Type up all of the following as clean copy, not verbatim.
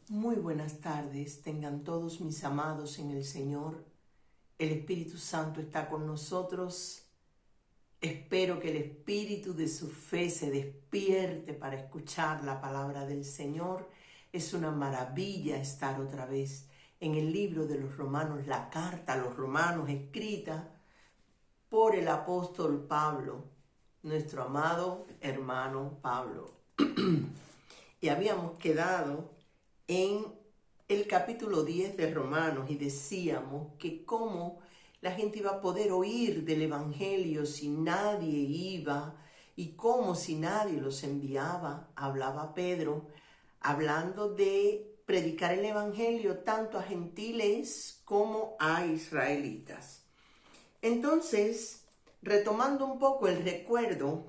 Muy buenas tardes, tengan todos mis amados en el Señor. El Espíritu Santo está con nosotros. Espero que el espíritu de su fe se despierte para escuchar la palabra del Señor. Es una maravilla estar otra vez en el libro de los Romanos, la carta a los Romanos escrita por el apóstol Pablo, nuestro amado hermano Pablo. Y habíamos quedado en el capítulo 10 de Romanos y decíamos que cómo la gente iba a poder oír del Evangelio si nadie iba y cómo si nadie los enviaba. Hablaba Pedro hablando de predicar el Evangelio tanto a gentiles como a israelitas. Entonces, retomando un poco el recuerdo,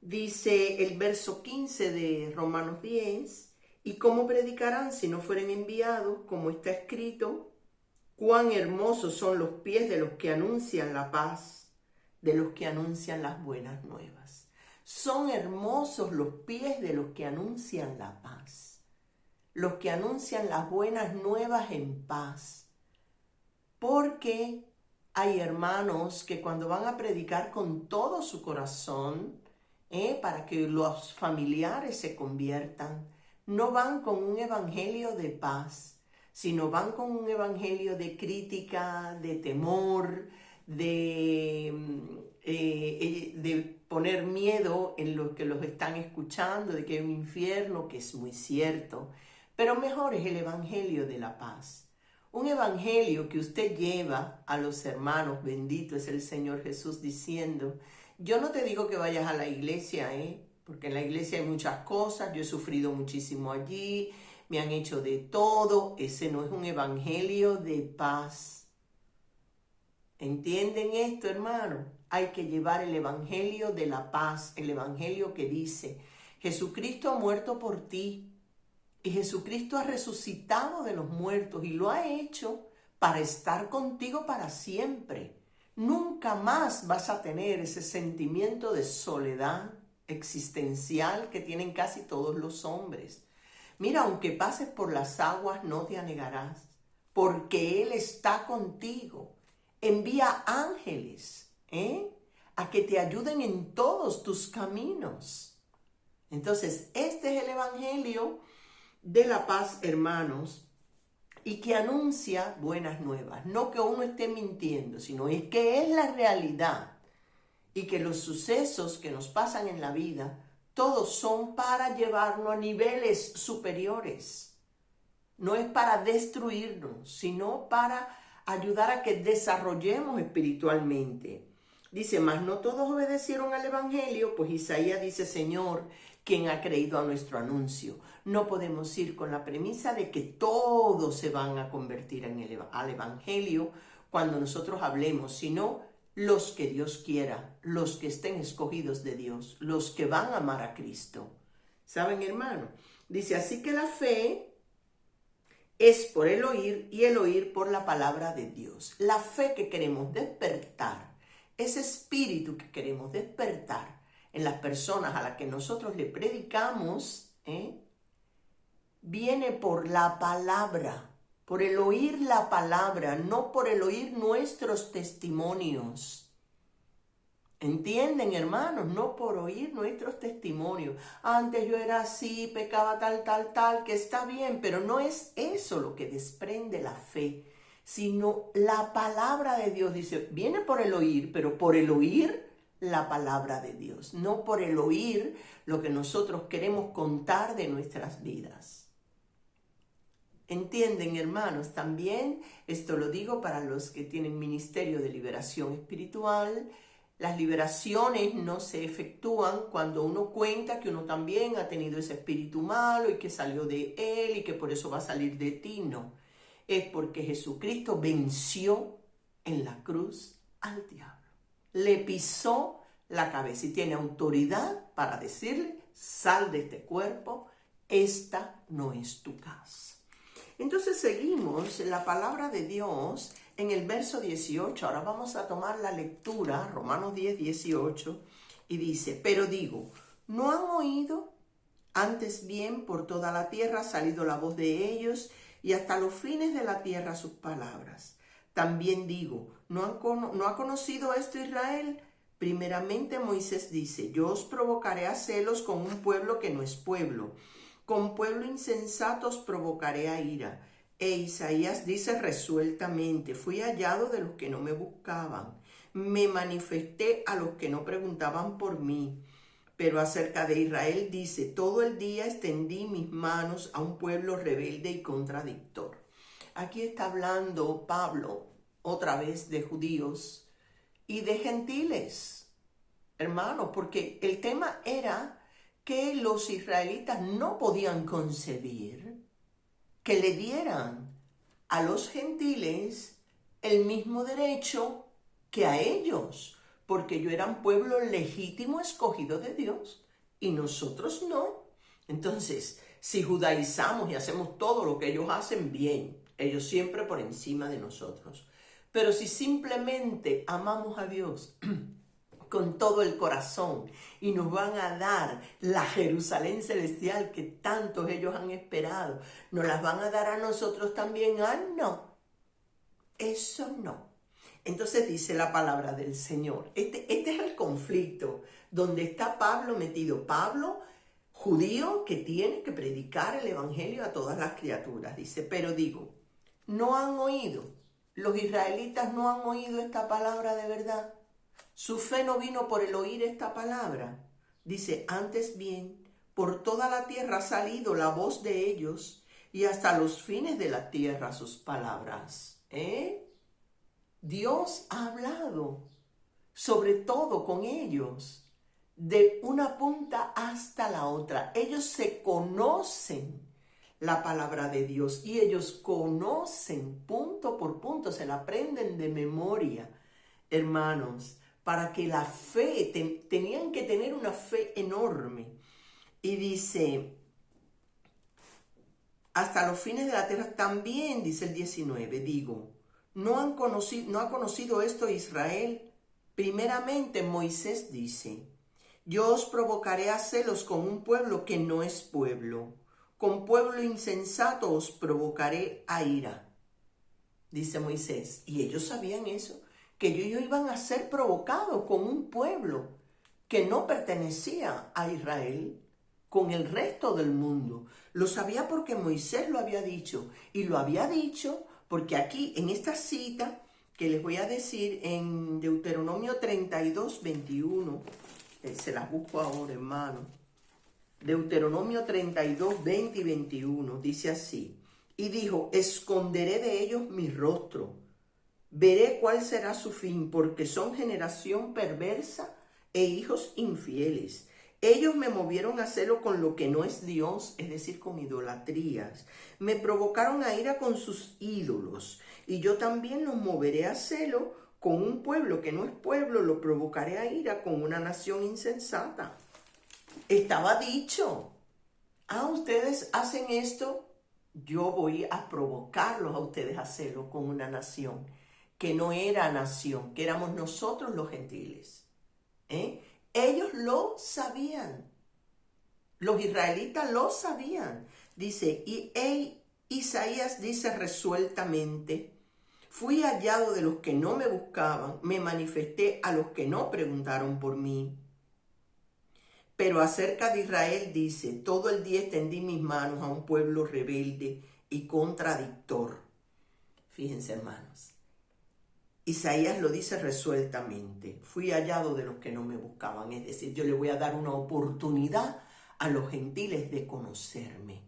dice el verso 15 de Romanos 10, ¿y cómo predicarán si no fueren enviados? Como está escrito, cuán hermosos son los pies de los que anuncian la paz, de los que anuncian las buenas nuevas. Son hermosos los pies de los que anuncian la paz, los que anuncian las buenas nuevas en paz. Porque hay hermanos que cuando van a predicar con todo su corazón, para que los familiares se conviertan, no van con un evangelio de paz, sino van con un evangelio de crítica, de temor, de poner miedo en los que los están escuchando, de que hay un infierno, que es muy cierto. Pero mejor es el evangelio de la paz. Un evangelio que usted lleva a los hermanos, bendito es el Señor Jesús, diciendo, yo no te digo que vayas a la iglesia, porque en la iglesia hay muchas cosas, yo he sufrido muchísimo allí, me han hecho de todo. Ese no es un evangelio de paz. ¿Entienden esto, hermano? Hay que llevar el evangelio de la paz, el evangelio que dice, Jesucristo ha muerto por ti y Jesucristo ha resucitado de los muertos y lo ha hecho para estar contigo para siempre. Nunca más vas a tener ese sentimiento de soledad existencial que tienen casi todos los hombres. Mira, aunque pases por las aguas, no te anegarás, porque Él está contigo. Envía ángeles, a que te ayuden en todos tus caminos. Entonces, este es el evangelio de la paz, hermanos, y que anuncia buenas nuevas. No que uno esté mintiendo, sino es que es la realidad y que los sucesos que nos pasan en la vida, todos son para llevarnos a niveles superiores. No es para destruirnos, sino para ayudar a que desarrollemos espiritualmente. Dice, mas no todos obedecieron al evangelio, pues Isaías dice, Señor, ¿quién ha creído a nuestro anuncio? No podemos ir con la premisa de que todos se van a convertir al evangelio cuando nosotros hablemos, sino los que Dios quiera, los que estén escogidos de Dios, los que van a amar a Cristo. ¿Saben, hermano? Dice, así que la fe es por el oír y el oír por la palabra de Dios. La fe que queremos despertar, ese espíritu que queremos despertar en las personas a las que nosotros le predicamos, viene por la palabra, por el oír la palabra, no por el oír nuestros testimonios. ¿Entienden, hermanos? No por oír nuestros testimonios. Antes yo era así, pecaba tal, que está bien, pero no es eso lo que desprende la fe, sino la palabra de Dios. Dice, viene por el oír, pero por el oír la palabra de Dios, no por el oír lo que nosotros queremos contar de nuestras vidas. ¿Entienden, hermanos? También esto lo digo para los que tienen ministerio de liberación espiritual. Las liberaciones no se efectúan cuando uno cuenta que uno también ha tenido ese espíritu malo y que salió de él y que por eso va a salir de ti. No, es porque Jesucristo venció en la cruz al diablo. Le pisó la cabeza y tiene autoridad para decirle, sal de este cuerpo, esta no es tu casa. Entonces seguimos la palabra de Dios en el verso 18. Ahora vamos a tomar la lectura, Romanos 10, 18, y dice, pero digo, ¿no han oído? Antes bien, por toda la tierra ha salido la voz de ellos, y hasta los fines de la tierra sus palabras. También digo, ¿no ha conocido esto Israel? Primeramente Moisés dice, yo os provocaré a celos con un pueblo que no es pueblo. Con pueblo insensato os provocaré a ira. E Isaías dice resueltamente, fui hallado de los que no me buscaban. Me manifesté a los que no preguntaban por mí. Pero acerca de Israel dice, todo el día extendí mis manos a un pueblo rebelde y contradictor. Aquí está hablando Pablo otra vez de judíos y de gentiles, hermanos, porque el tema era que los israelitas no podían concebir que le dieran a los gentiles el mismo derecho que a ellos, porque ellos eran pueblo legítimo escogido de Dios y nosotros no. Entonces, si judaizamos y hacemos todo lo que ellos hacen, bien, ellos siempre por encima de nosotros. Pero si simplemente amamos a Dios con todo el corazón y nos van a dar la Jerusalén celestial que tantos ellos han esperado, nos las van a dar a nosotros también. No, eso no. Entonces dice la palabra del Señor. Este es el conflicto donde está Pablo metido. Pablo, judío, que tiene que predicar el evangelio a todas las criaturas. Dice, pero digo, ¿no han oído? Los israelitas no han oído esta palabra de verdad. Su fe no vino por el oír esta palabra. Dice, antes bien, por toda la tierra ha salido la voz de ellos y hasta los fines de la tierra sus palabras. Dios ha hablado, sobre todo con ellos, de una punta hasta la otra. Ellos se conocen la palabra de Dios y ellos conocen punto por punto, se la aprenden de memoria, hermanos, para que la fe, tenían que tener una fe enorme. Y dice, hasta los fines de la tierra también, dice el 19, digo, ¿no ha conocido esto Israel? Primeramente Moisés dice, yo os provocaré a celos con un pueblo que no es pueblo. Con pueblo insensato os provocaré a ira. Dice Moisés. Y ellos sabían eso, que ellos iban a ser provocados con un pueblo que no pertenecía a Israel, con el resto del mundo. Lo sabía porque Moisés lo había dicho. Y lo había dicho porque aquí, en esta cita que les voy a decir en Deuteronomio 32, 21, se las busco ahora, hermano. Deuteronomio 32, 20 y 21, dice así. Y dijo, esconderé de ellos mi rostro, veré cuál será su fin, porque son generación perversa e hijos infieles. Ellos me movieron a hacerlo con lo que no es Dios, es decir, con idolatrías. Me provocaron a ira con sus ídolos, y yo también los moveré a hacerlo con un pueblo que no es pueblo, lo provocaré a ira con una nación insensata. Estaba dicho, ustedes hacen esto, yo voy a provocarlos a ustedes a hacerlo con una nación que no era nación, que éramos nosotros los gentiles. Ellos lo sabían, los israelitas lo sabían. Dice, y Isaías dice resueltamente, fui hallado de los que no me buscaban, me manifesté a los que no preguntaron por mí. Pero acerca de Israel dice, todo el día extendí mis manos a un pueblo rebelde y contradictor. Fíjense, hermanos. Isaías lo dice resueltamente, fui hallado de los que no me buscaban. Es decir, yo le voy a dar una oportunidad a los gentiles de conocerme.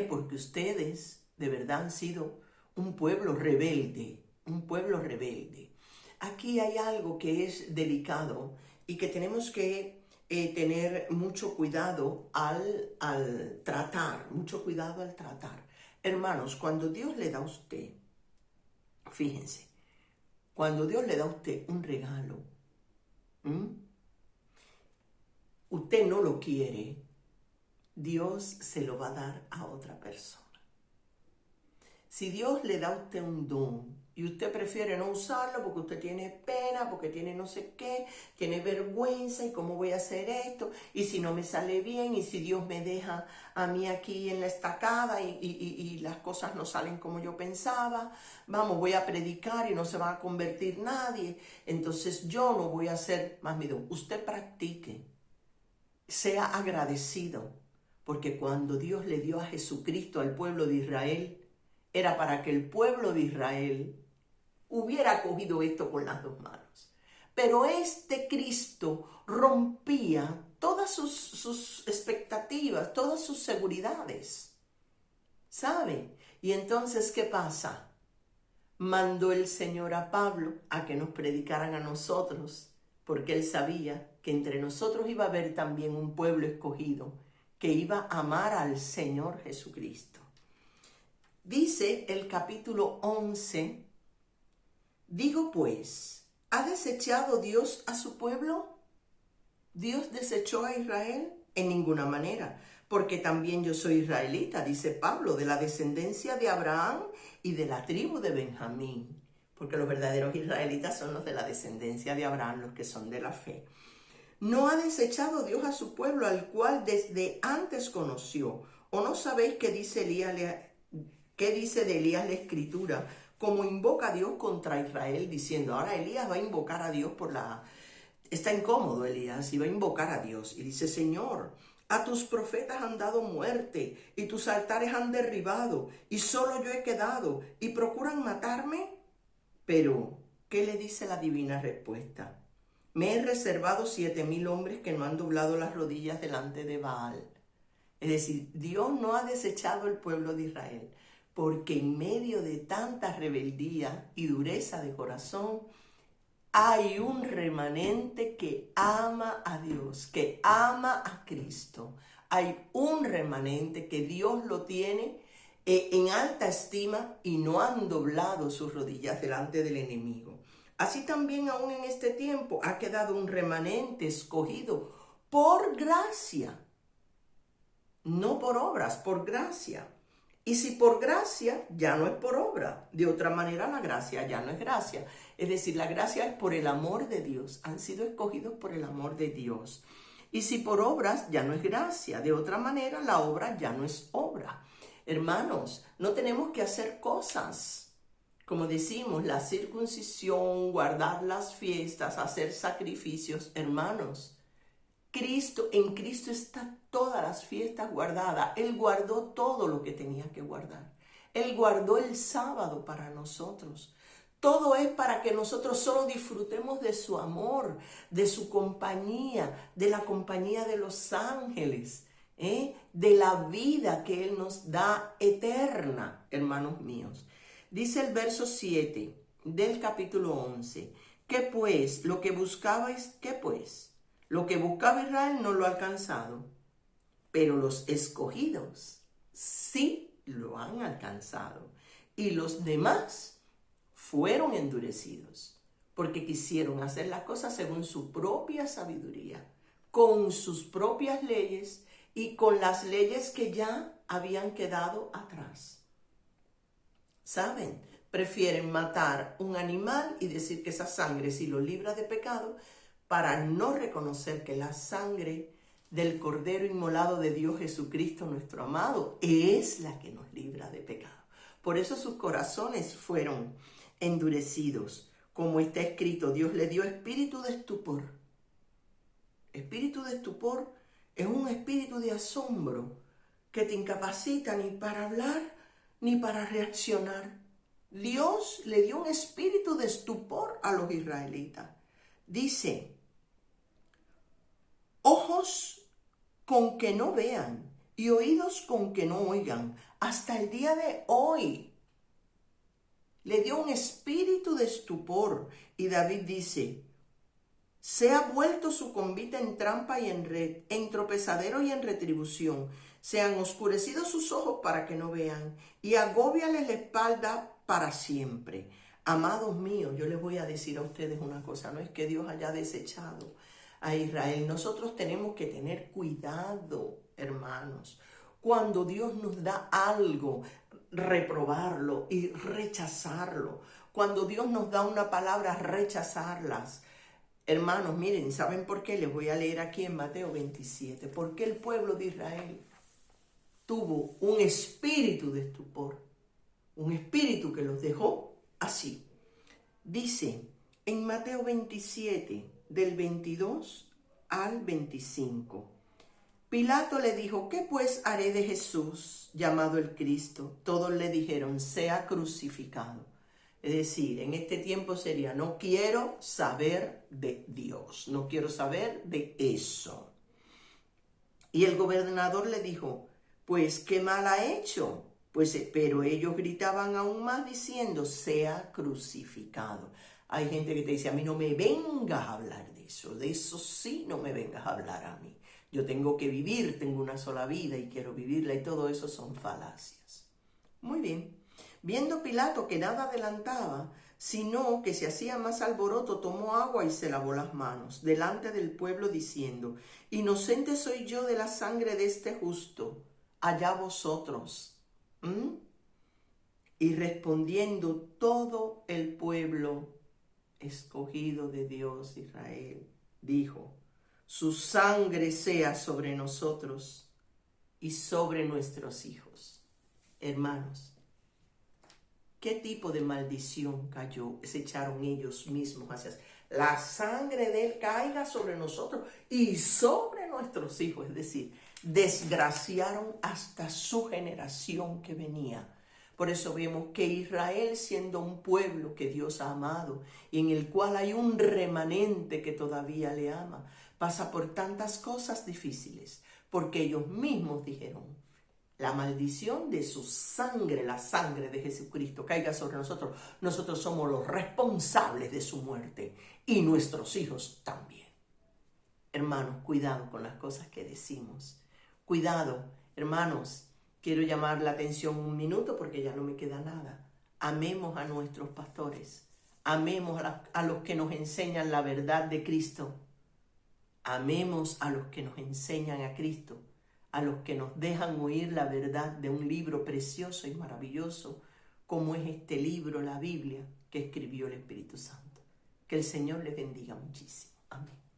Porque ustedes de verdad han sido un pueblo rebelde, un pueblo rebelde. Aquí hay algo que es delicado y que tenemos que tener mucho cuidado al tratar, mucho cuidado al tratar. Hermanos, cuando Dios le da a usted, fíjense, cuando Dios le da a usted un regalo, usted no lo quiere, Dios se lo va a dar a otra persona. Si Dios le da a usted un don y usted prefiere no usarlo porque usted tiene pena, porque tiene no sé qué, tiene vergüenza y cómo voy a hacer esto, y si no me sale bien, y si Dios me deja a mí aquí en la estacada y las cosas no salen como yo pensaba, vamos, voy a predicar y no se va a convertir nadie, entonces yo no voy a hacer más mi don. Usted practique, sea agradecido, porque cuando Dios le dio a Jesucristo al pueblo de Israel, era para que el pueblo de Israel hubiera cogido esto con las dos manos. Pero este Cristo rompía todas sus expectativas, todas sus seguridades. ¿Sabe? Y entonces, ¿qué pasa? Mandó el Señor a Pablo a que nos predicaran a nosotros, porque él sabía que entre nosotros iba a haber también un pueblo escogido que iba a amar al Señor Jesucristo. Dice el capítulo 11, digo pues, ¿ha desechado Dios a su pueblo? ¿Dios desechó a Israel? En ninguna manera, porque también yo soy israelita, dice Pablo, de la descendencia de Abraham y de la tribu de Benjamín, porque los verdaderos israelitas son los de la descendencia de Abraham, los que son de la fe. ¿No ha desechado Dios a su pueblo, al cual desde antes conoció? ¿O no sabéis qué dice de Elías la Escritura? Como invoca a Dios contra Israel, diciendo, ahora Elías va a invocar a Dios Está incómodo Elías y va a invocar a Dios. Y dice, Señor, a tus profetas han dado muerte y tus altares han derribado y solo yo he quedado y procuran matarme. Pero, ¿qué le dice la divina respuesta? Me he reservado 7,000 hombres que no han doblado las rodillas delante de Baal. Es decir, Dios no ha desechado el pueblo de Israel, porque en medio de tanta rebeldía y dureza de corazón, hay un remanente que ama a Dios, que ama a Cristo. Hay un remanente que Dios lo tiene en alta estima y no han doblado sus rodillas delante del enemigo. Así también aún en este tiempo ha quedado un remanente escogido por gracia, no por obras, por gracia. Y si por gracia, ya no es por obra. De otra manera, la gracia ya no es gracia. Es decir, la gracia es por el amor de Dios. Han sido escogidos por el amor de Dios. Y si por obras, ya no es gracia. De otra manera, la obra ya no es obra. Hermanos, no tenemos que hacer cosas. Como decimos, la circuncisión, guardar las fiestas, hacer sacrificios. Hermanos, en Cristo están todas las fiestas guardadas. Él guardó todo lo que tenía que guardar. Él guardó el sábado para nosotros. Todo es para que nosotros solo disfrutemos de su amor, de su compañía, de la compañía de los ángeles, de la vida que Él nos da eterna, hermanos míos. Dice el verso 7 del capítulo 11, ¿qué pues? Lo que buscabais, ¿qué pues? Lo que buscaba Israel no lo ha alcanzado, pero los escogidos sí lo han alcanzado. Y los demás fueron endurecidos, porque quisieron hacer las cosas según su propia sabiduría, con sus propias leyes y con las leyes que ya habían quedado atrás. ¿Saben? Prefieren matar un animal y decir que esa sangre sí lo libra de pecado, para no reconocer que la sangre del Cordero inmolado de Dios Jesucristo, nuestro amado, es la que nos libra de pecado. Por eso sus corazones fueron endurecidos. Como está escrito, Dios le dio espíritu de estupor. Espíritu de estupor es un espíritu de asombro que te incapacita ni para hablar ni para reaccionar. Dios le dio un espíritu de estupor a los israelitas. Dice, ojos con que no vean y oídos con que no oigan. Hasta el día de hoy le dio un espíritu de estupor. Y David dice, se ha vuelto su convite en trampa y en red, en tropezadero y en retribución. Se han oscurecido sus ojos para que no vean y agóbiales la espalda para siempre. Amados míos, yo les voy a decir a ustedes una cosa, no es que Dios haya desechado a Israel. Nosotros tenemos que tener cuidado, hermanos. Cuando Dios nos da algo, reprobarlo y rechazarlo. Cuando Dios nos da una palabra, rechazarlas. Hermanos, miren, ¿saben por qué? Les voy a leer aquí en Mateo 27. ¿Por qué el pueblo de Israel tuvo un espíritu de estupor? Un espíritu que los dejó así. Dice en Mateo 27, del 22 al 25. Pilato le dijo, ¿qué pues haré de Jesús, llamado el Cristo? Todos le dijeron, sea crucificado. Es decir, en este tiempo sería, no quiero saber de Dios, no quiero saber de eso. Y el gobernador le dijo, pues, ¿qué mal ha hecho? Pues, pero ellos gritaban aún más diciendo, sea crucificado. Hay gente que te dice, a mí no me vengas a hablar de eso sí no me vengas a hablar a mí. Yo tengo que vivir, tengo una sola vida y quiero vivirla y todo eso son falacias. Muy bien. Viendo Pilato que nada adelantaba, sino que se hacía más alboroto, tomó agua y se lavó las manos delante del pueblo diciendo, inocente soy yo de la sangre de este justo, allá vosotros. Y respondiendo todo el pueblo escogido de Dios, Israel, dijo, su sangre sea sobre nosotros y sobre nuestros hijos. Hermanos, ¿qué tipo de maldición cayó? Se echaron ellos mismos hacia la sangre de él caiga sobre nosotros y sobre nuestros hijos. Es decir, desgraciaron hasta su generación que venía. Por eso vemos que Israel, siendo un pueblo que Dios ha amado y en el cual hay un remanente que todavía le ama, pasa por tantas cosas difíciles, porque ellos mismos dijeron, la maldición de su sangre, la sangre de Jesucristo, caiga sobre nosotros. Nosotros somos los responsables de su muerte y nuestros hijos también. Hermanos, cuidado con las cosas que decimos. Cuidado, hermanos. Quiero llamar la atención un minuto porque ya no me queda nada. Amemos a nuestros pastores. Amemos a los que nos enseñan la verdad de Cristo. Amemos a los que nos enseñan a Cristo. A los que nos dejan oír la verdad de un libro precioso y maravilloso como es este libro, la Biblia, que escribió el Espíritu Santo. Que el Señor les bendiga muchísimo. Amén.